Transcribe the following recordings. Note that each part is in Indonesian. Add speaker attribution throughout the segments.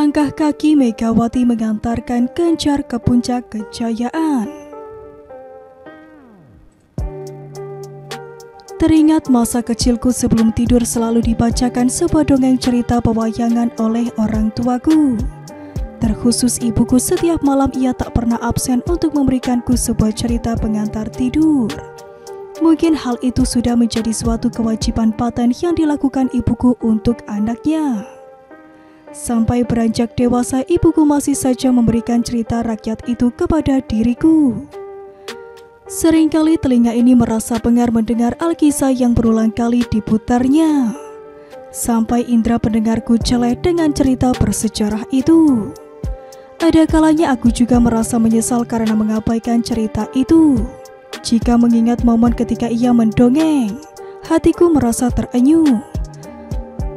Speaker 1: Langkah kaki Megawati mengantarkan Ganjar ke puncak kejayaan. Teringat masa kecilku sebelum tidur selalu dibacakan sebuah dongeng cerita pewayangan oleh orang tuaku. Terkhusus ibuku, setiap malam ia tak pernah absen untuk memberikanku sebuah cerita pengantar tidur. Mungkin hal itu sudah menjadi suatu kewajiban paten yang dilakukan ibuku untuk anaknya. Sampai beranjak dewasa, ibuku masih saja memberikan cerita rakyat itu kepada diriku. Seringkali telinga ini merasa pengar mendengar alkisah yang berulang kali diputarnya. Sampai indera pendengarku jelek dengan cerita bersejarah itu. Ada kalanya aku juga merasa menyesal karena mengabaikan cerita itu. Jika mengingat momen ketika ia mendongeng, hatiku merasa terenyuh.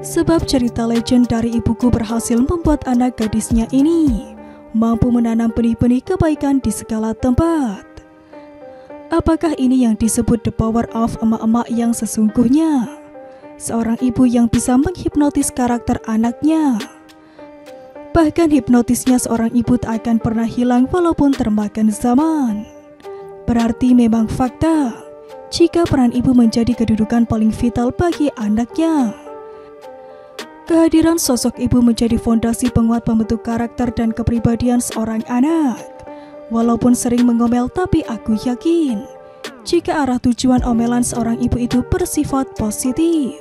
Speaker 1: Sebab cerita legend dari ibuku berhasil membuat anak gadisnya ini mampu menanam benih-benih kebaikan di segala tempat. Apakah ini yang disebut the power of emak-emak yang sesungguhnya? Seorang ibu yang bisa menghipnotis karakter anaknya. Bahkan hipnotisnya seorang ibu tak akan pernah hilang walaupun termakan zaman. Berarti memang fakta jika peran ibu menjadi kedudukan paling vital bagi anaknya. Kehadiran sosok ibu menjadi fondasi penguat pembentuk karakter dan kepribadian seorang anak. Walaupun sering mengomel, tapi aku yakin jika arah tujuan omelan seorang ibu itu bersifat positif.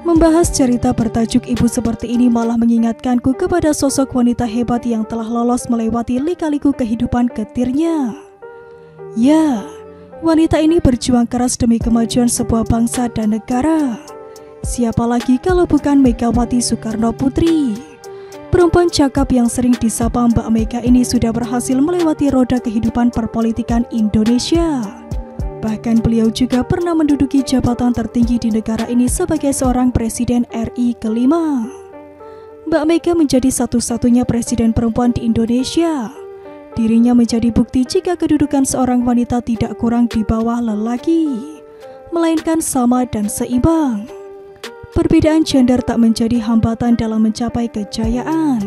Speaker 1: Membahas cerita bertajuk ibu seperti ini malah mengingatkanku kepada sosok wanita hebat yang telah lolos melewati lika-liku kehidupan getirnya. Ya, wanita ini berjuang keras demi kemajuan sebuah bangsa dan negara. Siapa lagi kalau bukan Megawati Soekarno Putri? Perempuan cakap yang sering disapa Mbak Mega ini sudah berhasil melewati roda kehidupan perpolitikan Indonesia. Bahkan beliau juga pernah menduduki jabatan tertinggi di negara ini sebagai seorang Presiden RI kelima. Mbak Mega menjadi satu-satunya presiden perempuan di Indonesia. Dirinya menjadi bukti jika kedudukan seorang wanita tidak kurang di bawah lelaki, melainkan sama dan seimbang. Perbedaan gender tak menjadi hambatan dalam mencapai kejayaan.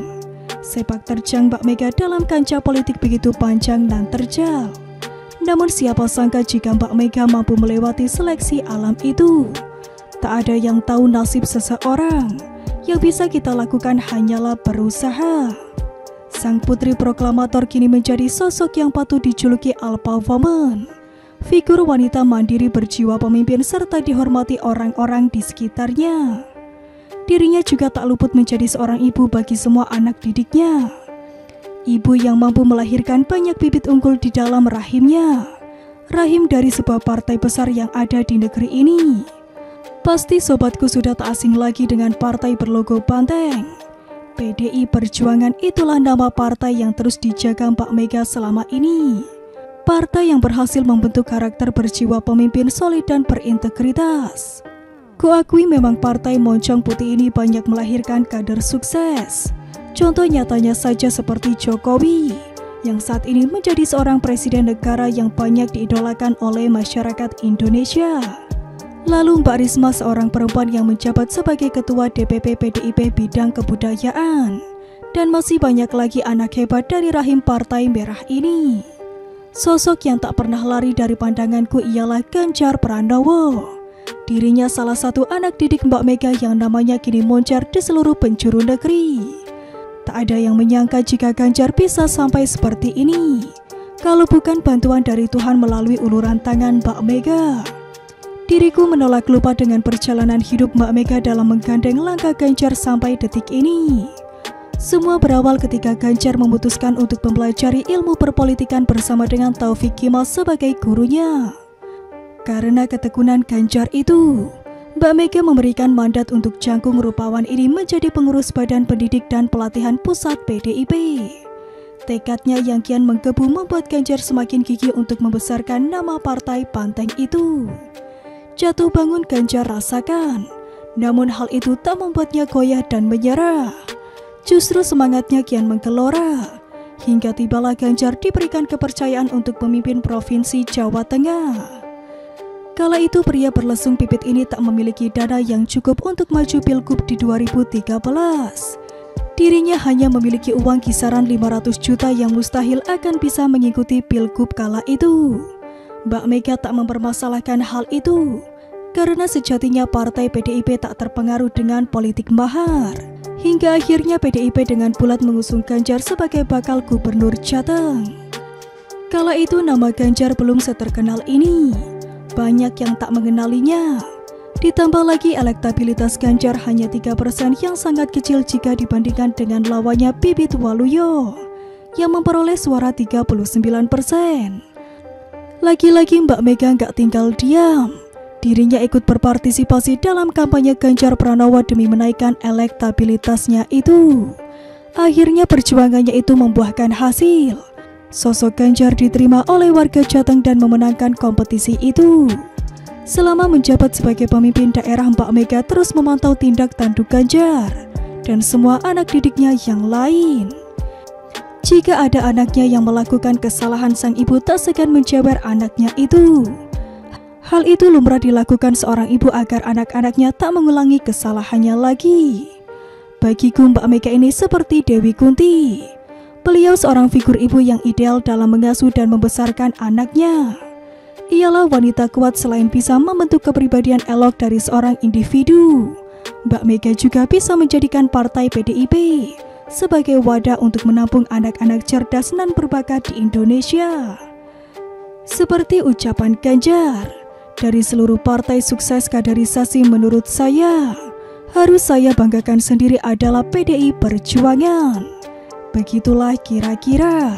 Speaker 1: Sepak terjang Mbak Mega dalam kancah politik begitu panjang dan terjal. Namun siapa sangka jika Mbak Mega mampu melewati seleksi alam itu. Tak ada yang tahu nasib seseorang. Yang bisa kita lakukan hanyalah berusaha. Sang putri proklamator kini menjadi sosok yang patut dijuluki alpha woman. Figur wanita mandiri berjiwa pemimpin serta dihormati orang-orang di sekitarnya. Dirinya juga tak luput menjadi seorang ibu bagi semua anak didiknya. Ibu yang mampu melahirkan banyak bibit unggul di dalam rahimnya. Rahim dari sebuah partai besar yang ada di negeri ini. Pasti sobatku sudah tak asing lagi dengan partai berlogo banteng. PDI Perjuangan itulah nama partai yang terus dijaga Mbak Mega selama ini. Partai yang berhasil membentuk karakter berjiwa pemimpin solid dan berintegritas. Kuakui memang partai Moncong Putih ini banyak melahirkan kader sukses. Contoh nyatanya saja seperti Jokowi, yang saat ini menjadi seorang presiden negara yang banyak diidolakan oleh masyarakat Indonesia. Lalu Mbak Risma, seorang perempuan yang menjabat sebagai Ketua DPP PDIP bidang kebudayaan. Dan masih banyak lagi anak hebat dari rahim Partai Merah ini. Sosok yang tak pernah lari dari pandanganku ialah Ganjar Pranowo. Dirinya salah satu anak didik Mbak Mega yang namanya kini moncar di seluruh penjuru negeri. Tak ada yang menyangka jika Ganjar bisa sampai seperti ini, kalau bukan bantuan dari Tuhan melalui uluran tangan Mbak Mega. Diriku menolak lupa dengan perjalanan hidup Mbak Mega dalam menggandeng langkah Ganjar sampai detik ini. Semua berawal ketika Ganjar memutuskan untuk mempelajari ilmu perpolitikan bersama dengan Taufik Kimas sebagai gurunya. Karena ketekunan Ganjar itu, Mbak Mega memberikan mandat untuk Jangkung Rupawan ini menjadi pengurus Badan Pendidik dan Pelatihan Pusat PDIP. Tekadnya yang kian menggebu membuat Ganjar semakin gigih untuk membesarkan nama partai Banteng itu. Jatuh bangun Ganjar rasakan, namun hal itu tak membuatnya goyah dan menyerah. Justru semangatnya kian menggelora, hingga tibalah Ganjar diberikan kepercayaan untuk memimpin Provinsi Jawa Tengah. Kala itu pria berlesung pipit ini tak memiliki dana yang cukup untuk maju pilgub di 2013. Dirinya hanya memiliki uang kisaran 500 juta yang mustahil akan bisa mengikuti pilgub kala itu. Mbak Mega tak mempermasalahkan hal itu, karena sejatinya partai PDIP tak terpengaruh dengan politik mahar. Hingga akhirnya PDIP dengan bulat mengusung Ganjar sebagai bakal gubernur Jateng. Kala itu nama Ganjar belum seterkenal ini, banyak yang tak mengenalinya. Ditambah lagi elektabilitas Ganjar hanya 3% yang sangat kecil jika dibandingkan dengan lawannya Bibit Waluyo yang memperoleh suara 39%. Lagi-lagi Mbak Mega nggak tinggal diam. Dirinya ikut berpartisipasi dalam kampanye Ganjar Pranowo demi menaikkan elektabilitasnya itu. Akhirnya perjuangannya itu membuahkan hasil. Sosok Ganjar diterima oleh warga Jateng dan memenangkan kompetisi itu. Selama menjabat sebagai pemimpin daerah, Mbak Mega terus memantau tindak tanduk Ganjar dan semua anak didiknya yang lain. Jika ada anaknya yang melakukan kesalahan, sang ibu tak segan menjewer anaknya itu. Hal itu lumrah dilakukan seorang ibu agar anak-anaknya tak mengulangi kesalahannya lagi. Bagiku Mbak Mega ini seperti Dewi Kunti. Beliau seorang figur ibu yang ideal dalam mengasuh dan membesarkan anaknya. Ialah wanita kuat selain bisa membentuk kepribadian elok dari seorang individu. Mbak Mega juga bisa menjadikan partai PDIP sebagai wadah untuk menampung anak-anak cerdas dan berbakat di Indonesia. Seperti ucapan Ganjar, dari seluruh partai sukses kaderisasi menurut saya, harus saya banggakan sendiri adalah PDI Perjuangan. Begitulah kira-kira.